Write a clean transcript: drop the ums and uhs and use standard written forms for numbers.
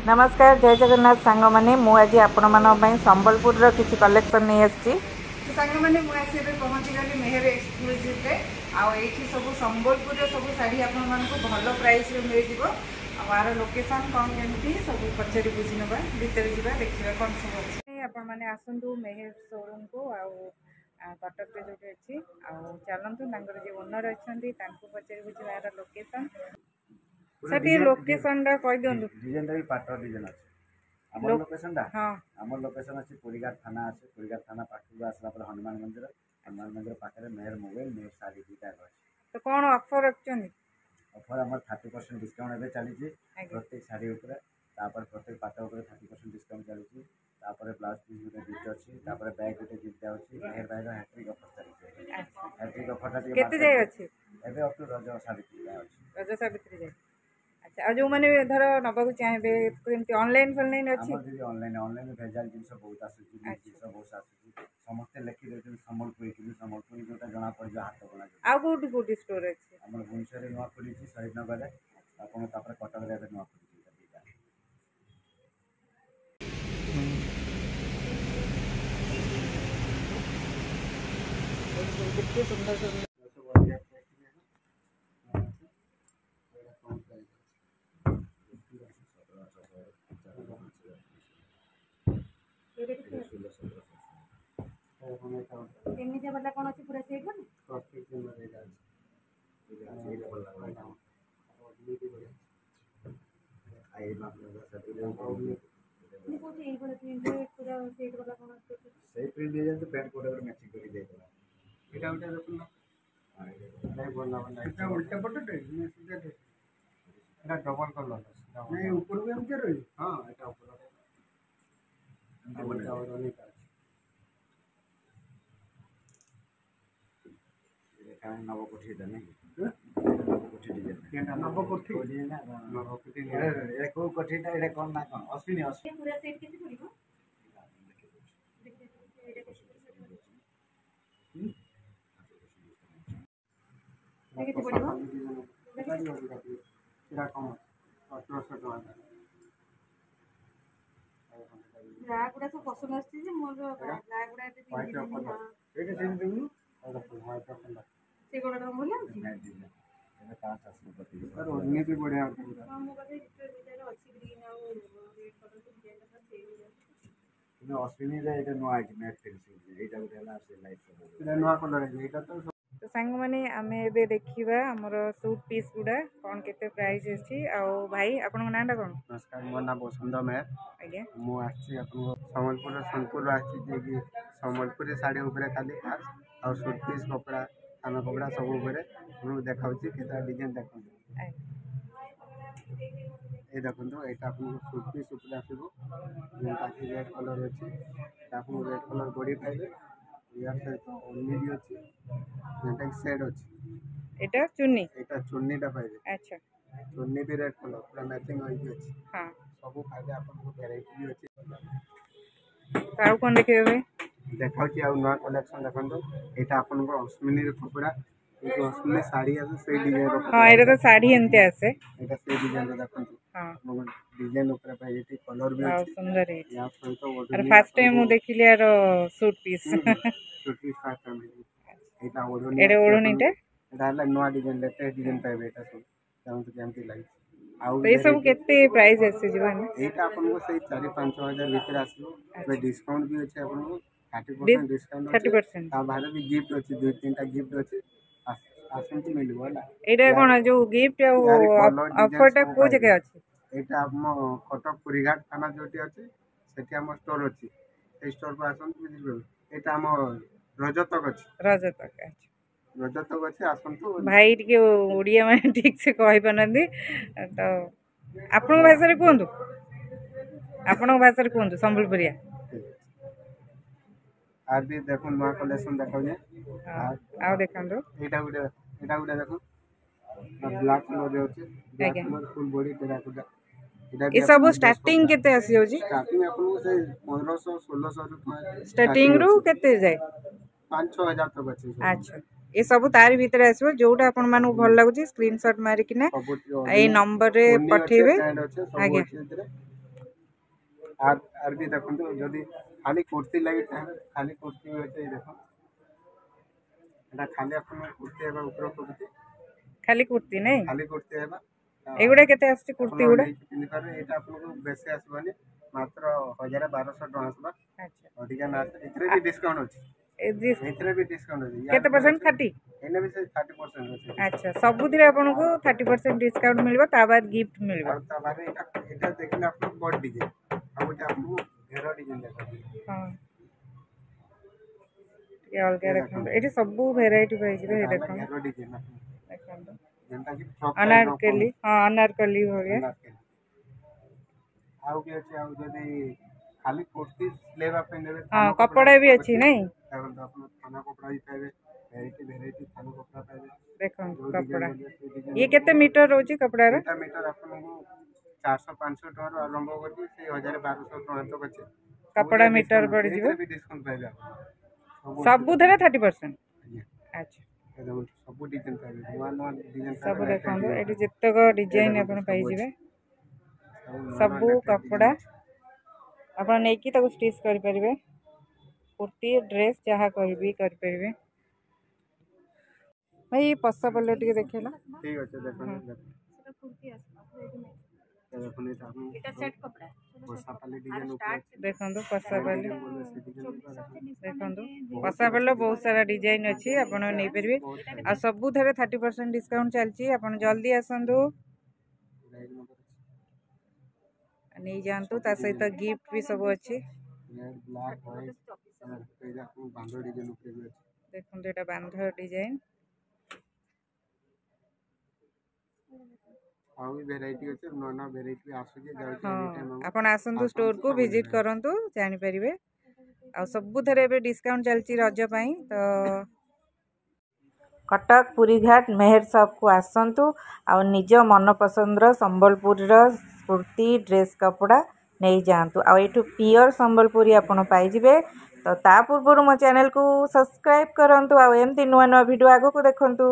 नमस्कार जय जगन्नाथ सांग मैंने मुझे आपण मानी संबलपुर किसी कलेक्शन नहीं आसी सांग मैंने मुझे पहुँची गली मेहर एक्सक्लूसिव आठी सब संबलपुर सब शाढ़ी आपण भल प्राइस मिल आर लोकेशन कौन केमती सब पचारि बुझी ना भितर जा देखा कौन सब अच्छे आपण मैंने आसतु मेहर शोरूम को कटक जो अच्छी चलतु जो ओनर अच्छा पचारि बुझार लोकेशन सेठी लोकेशन टा कहि दियंतु डिजाइन टा भी पाटर डिजाइन अछि हमर लोकेशन टा हां हमर लोकेशन अछि पुरीघाट थाना अछि पुरीघाट थाना पाखु आसला पर हनुमान मंदिर पाखरे मेहर मोबाइल मेहर साड़ी दुटा अछि तो कोन ऑफर रखछन ऑफर हमर 30% डिस्काउंट एबे चली छी प्रत्येक साड़ी ऊपर तापर प्रत्येक पाटर ऊपर 30% डिस्काउंट चली छी तापर ब्लाउज पीस गुटे गिफ्ट अछि तापर बैग गुटे गिफ्ट अछि मेहर बैग हैट्रिक ऑफर चली छी हैट्रिक ऑफर टा केते जाय अछि एबे अप टू रज सावित्री जाय अछि रज सावित्री जाय अच्छा आ जो माने धर नबाकू चाहेबे केमती ऑनलाइन फॉनलाइन अछि हमर दीदी ऑनलाइन भेजाल जिनस बहुत आसुची जिनस बहुत आसुची समस्त लेखि देछन संबलपुरी जोटा जना पड़ जा हाथ बना आ कोठी स्टोर अछि हमर भुवनेश्वर नुआ खुली छी शहीद नगर रे अपन तापर कटक रे नुआ खुली कितने सुंदर सुंदर केमिति वाला कोन अछि पूरा सेट बने प्रत्येक दिन में रेट अछि आई बाप रे सटले नि कोठी एई वाला प्रिंट पूरा सेट वाला कोन अछि सही प्रिंट दे जाते पैंट कोड और मैचिंग करी दे देला एटा उटा देखुन नहीं बोलना वाला एटा उल्टा पटटे ने सीधा दे एटा डबल कलर नहीं ऊपर में उनके रही हां एटा ऊपर एटा और नहीं का का नव कोठी द नहीं नव कोठी डिजाइन एटा नव कोठी ना नव कोठी ए को कोठीटा एटा कोन ना कोन अश्विनी अश्विनी पूरा सेट केते पड़िबो केते पड़िबो एटा कम 1800 टका ब्लैक गुडा सब पसंद आछि जे मोर ब्लैक गुडा एते पिन एटा सेम देखु व्हाइट कलर से कोन नाम बोले एटा कांच आसु पति सर ओने भी बढ़िया हम कहै डिटेल अछि ग्रीन और रेड कलर के डिजाइन का सेम अश्विनी रे एटा नो आइटम मैट फिनिशिंग एटा उठेला से लाइट एटा नो कलर है एटा तो सांग माने आमे एबे देखिबा हमर सूट पीस गुडा कोन केते प्राइस अछि आ भाई आपन नाटा कोन नमस्कार मोर नाम बसंत मेहर आज्ञा मु आछि आपन संबलपुर सोनपुर आछि जे कि संबलपुरी साड़ी ऊपर खाली खास और सूट पीस कपड़ा कान कपड़ा सब ऊपर मु देखाउछि केता डिजाइन देखौ ए देखो एटा आपन सूट पीस ऊपर आसीबो जेटा कि रेड कलर अछि आपन रेड कलर बॉडी पाइबे यार से तो ओनली भी अछि जेटा कि सेड अछि एटा चुन्नीटा पाइबे अच्छा चुन्नी भी रेड कलर पूरा मैचिंग होई अछि हां सब फायदे आपन को वैरायटी भी अछि ताऊ कोन देखिबे देखा कि आ नया कलेक्शन देखो एटा आपन को अश्विनी रे कपड़ा एक अश्विनी साड़ी আছে সেই ডিজাইন रो हां एटा तो साड़ी एंते আছে এটা সেই ডিজাইন দেখো हां डिजाइन ऊपर पे ये कलर भी हां আছে सुंदर है या सहित अरे फर्स्ट टाइम मु देखिले यार suit piece suit piece fast time एटा ओडोनी एटा ओडोनीटा एटा नया डिजाइन लेटेस्ट डिजाइन पाइबे एटा सब ताऊ तो केमती लागी तो ये सब केते प्राइस आसे जीवन एटा अपन को सही 4-5 हजार भीतर आसलो पे डिस्काउंट भी अछि अपन को 30% डिस्काउंट 30% ता बाहर भी गिफ्ट अछि 2-3टा गिफ्ट अछि आसन तो मिलबो ना एटा कोन जो गिफ्ट ऑफर टा को जगह अछि एटा हम कटक पुरीघाट थाना जोटी अछि सेठी हम स्टोर अछि ए स्टोर पर आसन मिलबो एटा हम रजतक अच्छा रजतक अछि आसन तो भाई टिके ओडिया माने ठीक से कहि पनंदी तो आपन भाषा रे कोंतु आपन भाषा रे कोंतु संबलपुरिया आर भी देखो नया कलेक्शन देखो जे आ देखंदो एटा गुडा देखो ब्लैक कलर रे अछि black colour full body terracotta ये सब स्टार्टिंग केते आसी हो जी स्टार्टिंग आपन से 1500-1600 रुपया स्टार्टिंग रू केते जाय 5-6 हजार तक अछि अच्छा ये सब तार भीतर आसो जोटा आपन मानु भल लागुची स्क्रीनशॉट मारी किना ए नंबर रे पठेबे आज्ञा आर भी देखो जदि खाली कुर्ती लगी खाली कुर्ती भी अच्छे देख एटा खाली अपन कुर्ती है ऊपर कुर्ती खाली कुर्ती नहीं खाली कुर्ती है एगुड़ा केते आछी कुर्ती गुड़ा पिंधि पारे एटा आपको बेसी आसबनी मात्र 1200 टका आसबा अच्छा अधिका ना इतरे भी डिस्काउंट अछि इतरे भी डिस्काउंट अछि केते परसेंट 30 एने भी से 30% अछि अच्छा सबुथिरे आपनको 30% डिस्काउंट मिलबो ता बाद गिफ्ट मिलबो और तबारे एटा देखले आपको बड डिजाइन अब एटा आपको घेरो डिजाइन देखा हां ये अलग देखो एठी सबु वेराइटी पाइ जिवे देखो घेरो डिजाइन देखो जेंता कि फ्रॉक अनारकली हां अनारकली हो गया आउ के अछि आउ जदी खाली कुर्ती लेबा पे नेबे हां कपड़ा भी अछि नहीं तखन तो अपन थाना कपड़ा ही पाइबे वेराइटी थाना कपड़ा पाइबे देखो कपड़ा ये केते मीटर रोची कपड़ा रे एटा मीटर अपन को 400 500 टका रो आरंभ करके से 1200 टका तक अछि कपड़ा मीटर पड़ जिवो भी डिस्काउंट पाइबे सबु धरे 30% अच्छा सब डिजाइन पाइबे नवा डिजाइन सब देखो एठी जत्तक डिजाइन अपन पाइ जिवे सबु कपड़ा अपन नै की तको स्टिच करि परिबे कुर्ती ड्रेस जहाँ कहबी कर परिबे भाई पस्सा पल्ले टिके देखेला ठीक अछि देखो सेटा कुर्ती आसबा रेडीमेड देखो एटा सेट कपड़ा पस्सा पल्ले डिजाइन ऊपर देखंदो पस्सा पल्ले देखंदो पस्सा पल्ले बहुत सारा डिजाइन अछि अपन नै परिबे आ सबु धरे 30% डिस्काउंट चलची अपन जल्दी आसंदो नै जानतु ता सहित गिफ्ट भी सब अछि रेड ब्लैक व्हाइट एजा बांधो डिजाइन ऊपर भी अछि देखंदो एटा बांधो डिजाइन आउ वेराइटी अछि नोना वेराइटी आसु जे जाउ हाँ एनी टाइम अपन आसंदु स्टोर को विजिट करंतु जानि परिबे आ सबु धरे बे डिस्काउंट चलची रज पई तो कटक पुरी घाट मेहर शॉप को आसंतु आ निज मन पसंद रो संबलपुर रो कुर्ती ड्रेस कपड़ा नहीं जातु आ एठू प्योर संबलपुरी आपण पाई जिवे तो ता पूर्व मो चैनल को सब्सक्राइब करंतु आ एमती नुआ नुआ वीडियो आगो को देखंतु।